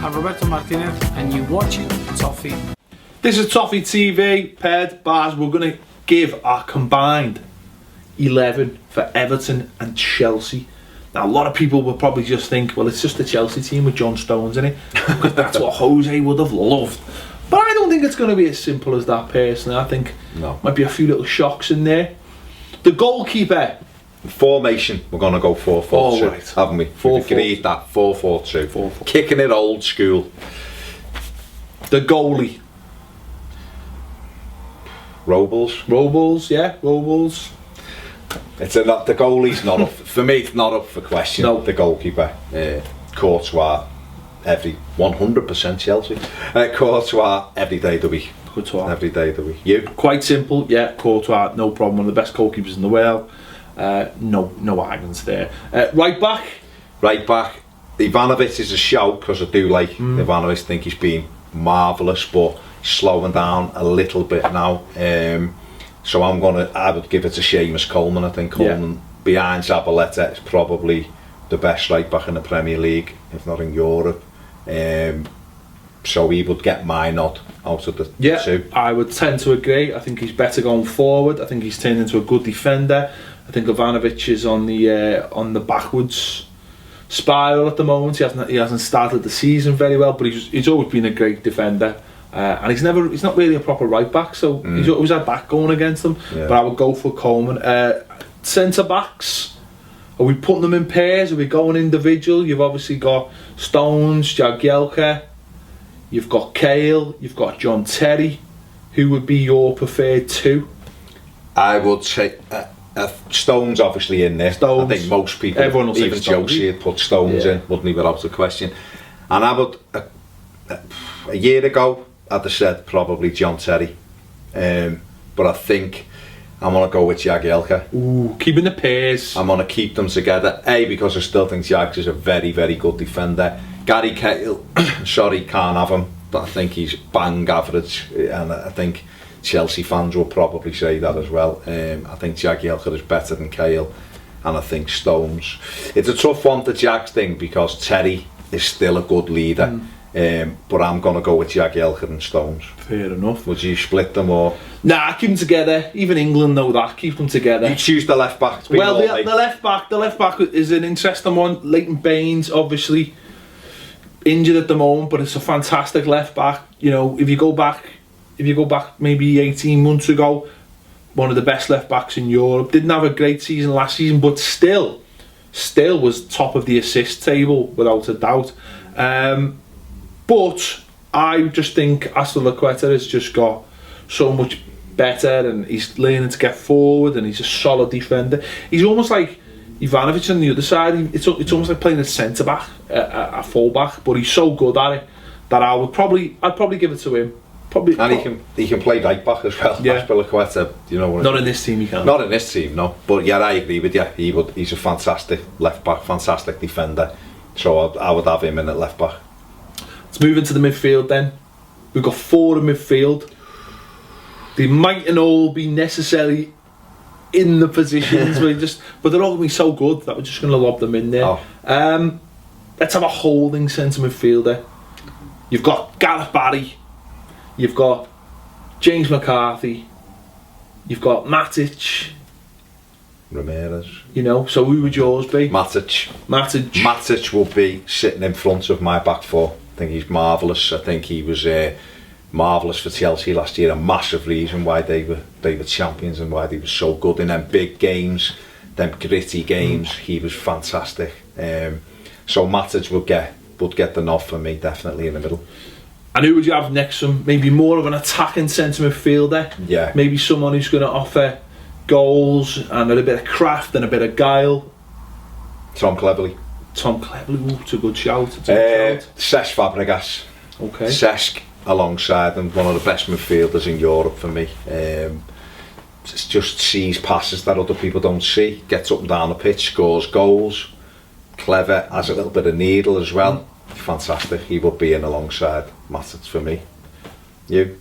I'm Roberto Martinez and you're watching Toffee. This is Toffee TV, paired bars. We're going to give our combined 11 for Everton and Chelsea. Now, a lot of people will probably just think, well, it's just the Chelsea team with John Stones in it, because that's what Jose would have loved. But I don't think it's going to be as simple as that, personally. I think might be a few little shocks in there. The goalkeeper. Formation, we're going to go 4-4-2, right. haven't we? We've agreed that, 4-4-2. 4-4. Kicking it old school. The goalie. Robles, yeah, Robles. the goalie's not up for me. It's not up for question. No. The goalkeeper, Courtois, 100% Chelsea. Courtois every day of the week. Courtois. Every day of the week. You? Quite simple, yeah. Courtois, no problem. One of the best goalkeepers in the world. No arguments there. Right back. Ivanovic is a shout because I do like Ivanovic. Think he's been marvellous, but slowing down a little bit now. So I would give it to Seamus Coleman. I think Coleman behind Zabaleta is probably the best right back in the Premier League, if not in Europe. So he would get my nod out of the two. I would tend to agree. I think he's better going forward. I think he's turned into a good defender. I think Ivanovic is on the backwards spiral at the moment. He hasn't started the season very well, but he's always been a great defender. And he's not really a proper right back, so he's always had that going against him. But I would go for Coleman. Centre backs, are we putting them in pairs? Are we going individual? You've obviously got Stones, Jagielka, you've got Cahill, you've got John Terry. Who would be your preferred two? I would say Stones obviously in there. Stones. I think most people, Everyone will even say Stones. Josie, would put Stones in, wouldn't he, without a question. And I would, a year ago, I'd have said probably John Terry. But I think I'm going to go with Jagielka. Ooh, keeping the pairs. I'm going to keep them together. Because I still think Jags is a very, very good defender. Gary Cahill, sorry, can't have him. But I think he's bang average. And I think Chelsea fans will probably say that as well. I think Jagielka is better than Cahill. And I think Stones. It's a tough one, the Jags thing, because Terry is still a good leader. But I'm going to go with Jagielka and Stones. Fair enough. Would you split them or? Nah, keep them together. Even England know that. Keep them together. You choose the left back. Well, the left back is an interesting one. Leighton Baines, obviously injured at the moment, but it's a fantastic left back. You know, if you go back maybe 18 months ago, one of the best left backs in Europe. Didn't have a great season last season, but still was top of the assist table without a doubt. But I just think Azpilicueta has just got so much better, and he's learning to get forward, and he's a solid defender. He's almost like Ivanovic on the other side. It's almost like playing a centre back, a full back, but he's so good at it that I'd probably give it to him. And he can play right back as well. Yeah. Azpilicueta, you know. Not in this team, he can't. Not in this team, no. But yeah, I agree with you. He's a fantastic left back, fantastic defender. So I would have him in at left back. Let's move into the midfield then. We've got 4 in midfield. They mightn't all be necessarily in the positions, but they're all going to be so good that we're just going to lob them in there. Let's have a holding centre midfielder. You've got Gareth Barry. You've got James McCarthy. You've got Matic. Ramirez. You know, so who would yours be? Matic will be sitting in front of my back four. I think he's marvellous. I think he was marvellous for Chelsea last year. A massive reason why they were champions and why they were so good in them big games, them gritty games. He was fantastic. So Matic would get the nod for me, definitely in the middle. And who would you have next to him? Maybe more of an attacking centre midfielder. Yeah. Maybe someone who's going to offer goals and a bit of craft and a bit of guile. Tom Cleverley. Ooh, it's a good shout. Cesc Fabregas. Okay. Cesc alongside him, one of the best midfielders in Europe for me. Just sees passes that other people don't see. Gets up and down the pitch, scores goals. Clever, has a little bit of needle as well. Fantastic. He would be in alongside Matic for me. You?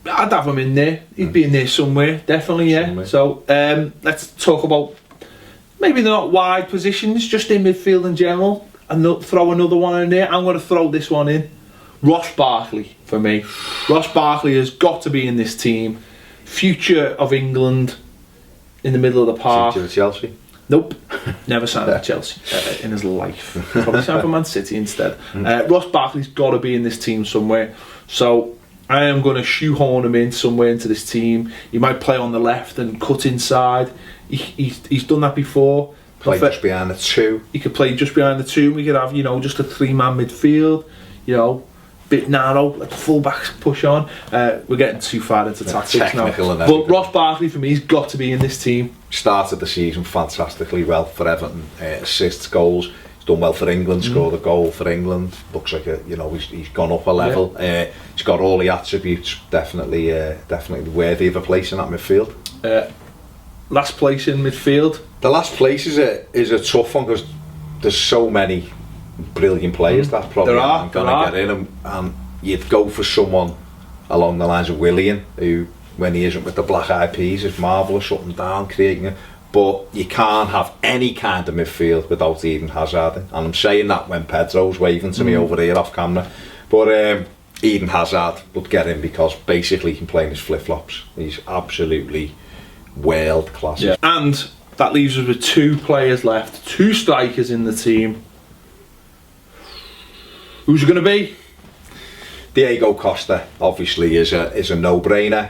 I'd have him in there. He'd be in there somewhere, definitely, yeah. Somewhere. So let's talk about, maybe they're not wide positions, just in midfield in general, and throw another one in there. I'm going to throw this one in. Ross Barkley for me. Ross Barkley has got to be in this team. Future of England in the middle of the park. Future of Chelsea. Nope, never signed for Chelsea in his life. Probably signed for Man City instead. Ross Barkley's got to be in this team somewhere. So I am going to shoehorn him in somewhere into this team. He might play on the left and cut inside. He's done that before. Play just behind the two. He could play just behind the two. We could have, just a 3-man midfield. Bit narrow, let the full-backs push on. We're getting too far into tactics now. But Ross Barkley, for me, he's got to be in this team. Started the season fantastically well for Everton. Assists, goals. He's done well for England, scored a goal for England. Looks like he's gone up a level. Yeah. He's got all the attributes. Definitely worthy of a place in that midfield. Last place in midfield. The last place is a tough one because there's so many brilliant players that probably aren't going to get in, and you'd go for someone along the lines of Willian, who when he isn't with the Black Eyed Peas is marvellous up and down creating it, but you can't have any kind of midfield without Eden Hazard in. And I'm saying that when Pedro's waving to me over here off camera, but Eden Hazard would get in because basically he can play in his flip-flops. He's absolutely world class. Yeah. And that leaves us with 2 players left, 2 strikers in the team. Who's it going to be? Diego Costa obviously is a no-brainer.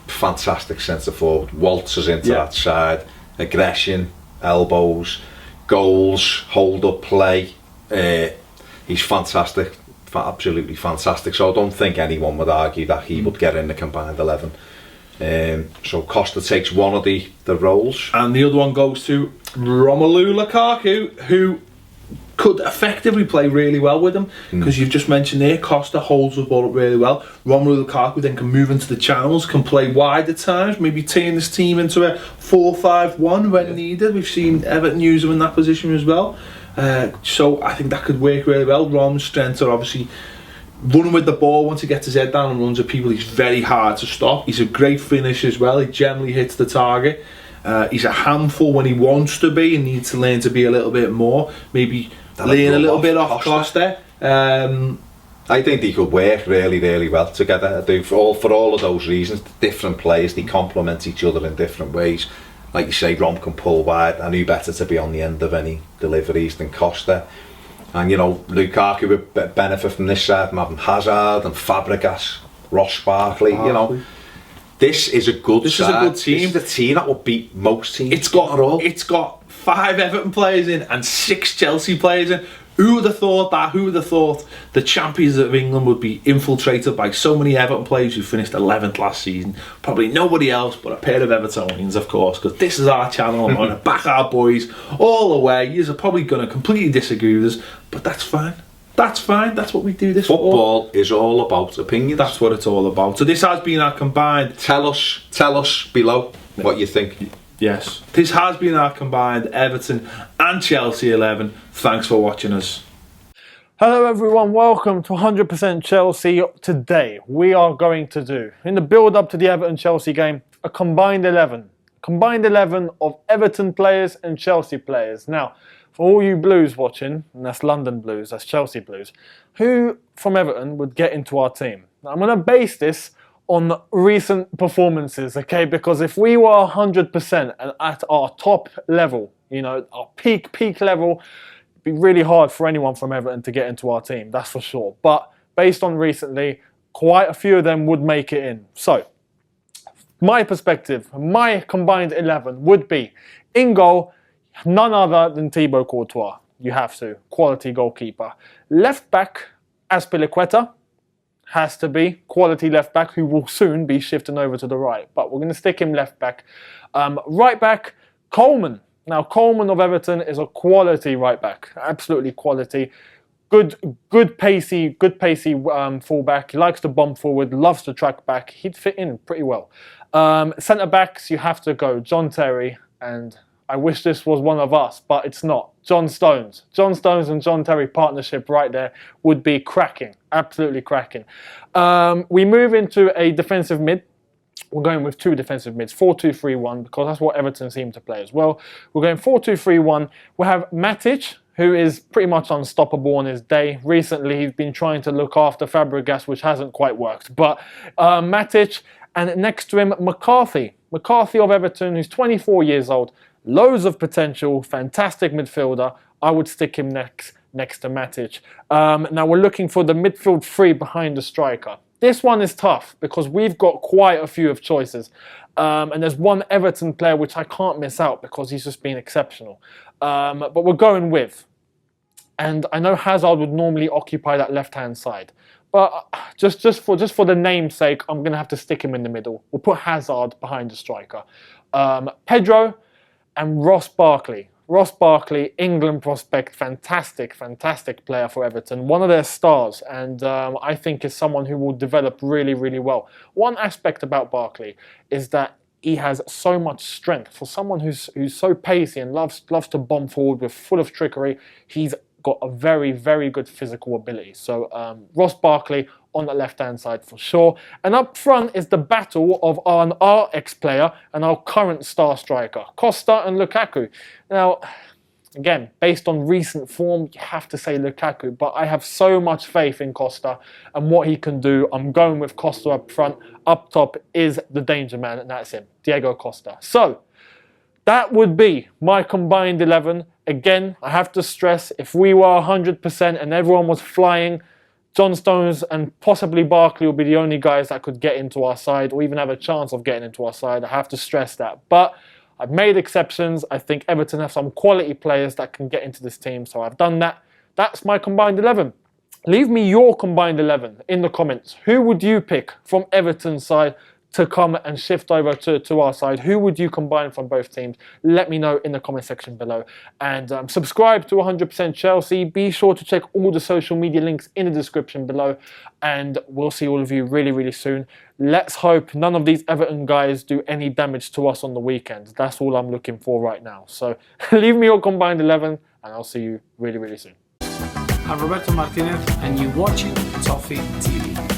Fantastic centre forward, waltzes into that side, aggression, elbows, goals, hold-up play. He's fantastic, absolutely fantastic. So I don't think anyone would argue that he would get in the combined 11. So Costa takes one of the roles, and the other one goes to Romelu Lukaku, who could effectively play really well with him, because you've just mentioned there, Costa holds the ball up really well. Romelu Lukaku then can move into the channels, can play wide at times, maybe turn this team into a 4-5-1 when needed. We've seen Everton use him in that position as well. So I think that could work really well. Rom's strengths are obviously running with the ball. Once he gets his head down and runs at people, he's very hard to stop. He's a great finisher as well. He generally hits the target. He's a handful when he wants to be and needs to learn to be a little bit more. Maybe laying a little bit off Costa. I think they could work really, really well together. I do for all of those reasons. Different players, they complement each other in different ways. Like you say, Rom can pull wide, and who better to be on the end of any deliveries than Costa. And Lukaku would benefit from this side, from having Hazard and Fabregas, Ross Barkley. This is a good side. Is a good team. This is the team that would beat most teams. It's got 5 Everton players in and 6 Chelsea players in. Who would have thought that? Who would have thought the champions of England would be infiltrated by so many Everton players who finished 11th last season? Probably nobody else but a pair of Evertonians, of course, because this is our channel. I'm going to back our boys all the way. You're probably going to completely disagree with us, but that's fine. That's fine. That's what we do this Football is all about opinions. That's what it's all about. So this has been our combined... Tell us below what you think. Yes. This has been our combined Everton and Chelsea 11. Thanks for watching us. Hello everyone, welcome to 100% Chelsea. Today we are going to do, in the build-up to the Everton-Chelsea game, a combined 11. Combined 11 of Everton players and Chelsea players. Now, for all you Blues watching, and that's London Blues, that's Chelsea Blues, who from Everton would get into our team? Now, I'm going to base this on recent performances, okay? Because if we were 100% and at our top level, our peak level, it'd be really hard for anyone from Everton to get into our team, that's for sure. But based on recently, quite a few of them would make it in. So, my perspective, my combined 11 would be, in goal, none other than Thibaut Courtois. You have to. Quality goalkeeper. Left back, Azpilicueta. Has to be. Quality left back who will soon be shifting over to the right. But we're going to stick him left back. Right back, Coleman. Now, Coleman of Everton is a quality right back. Absolutely quality. Good pacey fullback. He likes to bomb forward, loves to track back. He'd fit in pretty well. Centre backs, you have to go John Terry, and I wish this was one of us, but it's not. John Stones. John Stones and John Terry partnership right there would be cracking. Absolutely cracking. We move into a defensive mid. We're going with 2 defensive mids, 4-2-3-1, because that's what Everton seem to play as well. We're going 4-2-3-1. We have Matic, who is pretty much unstoppable on his day. Recently, he's been trying to look after Fabregas, which hasn't quite worked. But Matic, and next to him, McCarthy. McCarthy of Everton, who's 24 years old, loads of potential, fantastic midfielder. I would stick him next to Matic. Now we're looking for the midfield three behind the striker. This one is tough because we've got quite a few of choices. And there's one Everton player which I can't miss out because he's just been exceptional. But we're going with, and I know Hazard would normally occupy that left-hand side. But just for the name's sake, I'm going to have to stick him in the middle. We'll put Hazard behind the striker. Pedro and Ross Barkley. Ross Barkley, England prospect, fantastic player for Everton. One of their stars, and I think is someone who will develop really, really well. One aspect about Barkley is that he has so much strength. For someone who's so pacey and loves to bomb forward with full of trickery, he's got a very, very good physical ability. So Ross Barkley on the left-hand side for sure. And up front is the battle of our ex-player and our current star striker, Costa and Lukaku. Now, again, based on recent form, you have to say Lukaku, but I have so much faith in Costa and what he can do. I'm going with Costa up front. Up top is the danger man, and that's him, Diego Costa. So, that would be my combined 11. Again, I have to stress, if we were 100% and everyone was flying, John Stones and possibly Barkley will be the only guys that could get into our side or even have a chance of getting into our side. I have to stress that. But I've made exceptions. I think Everton have some quality players that can get into this team, so I've done that. That's my combined 11. Leave me your combined 11 in the comments. Who would you pick from Everton's side to come and shift over to our side? Who would you combine from both teams? Let me know in the comment section below. And subscribe to 100% Chelsea. Be sure to check all the social media links in the description below. And we'll see all of you really, really soon. Let's hope none of these Everton guys do any damage to us on the weekend. That's all I'm looking for right now. So leave me your combined 11 and I'll see you really, really soon. I'm Roberto Martinez and you're watching Toffee TV.